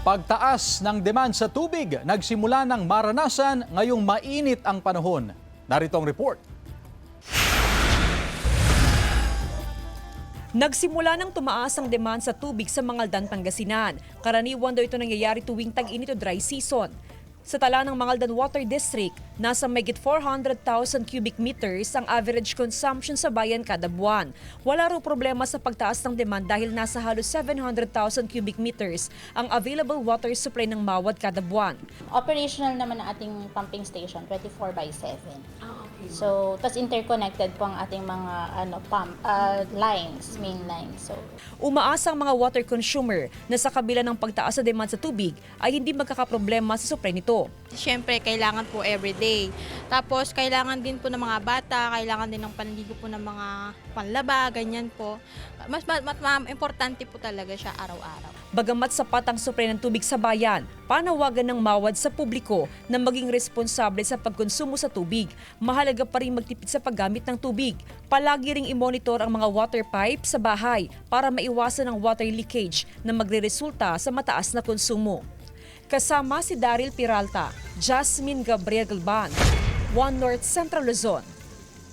Pagtaas ng demand sa tubig, nagsimula ng maranasan ngayong mainit ang panahon. Narito ang report. Nagsimula nang tumaas ang demand sa tubig sa Mangaldan, Pangasinan. Karaniwan daw ito nangyayari tuwing tag-init o dry season. Sa tala ng Mangaldan Water District, nasa mahigit 400,000 cubic meters ang average consumption sa bayan kada buwan. Wala raw problema sa pagtaas ng demand dahil nasa halos 700,000 cubic meters ang available water supply ng Mawad kada buwan. Operational naman ang ating pumping station 24/7. So, tas interconnected po ang ating mga lines, main lines. So, Umaasa ang mga water consumer na sa kabila ng pagtaas sa demand sa tubig ay hindi magkakaproblema sa supply nito. Siyempre, kailangan po everyday. Tapos, kailangan din po ng mga bata, kailangan din ng panligo po ng mga panlaba, ganyan po. Mas importante po talaga siya araw-araw. Bagamat sapat ang supply ng tubig sa bayan, panawagan ng Mawad sa publiko na maging responsable sa pagkonsumo sa tubig. Mahalaga pa rin magtipid sa paggamit ng tubig. Palagi ring i-monitor ang mga water pipe sa bahay para maiwasan ang water leakage na magreresulta sa mataas na konsumo. Kasama si Daryl Peralta, Jasmine Gabriel Galban, One North Central Luzon.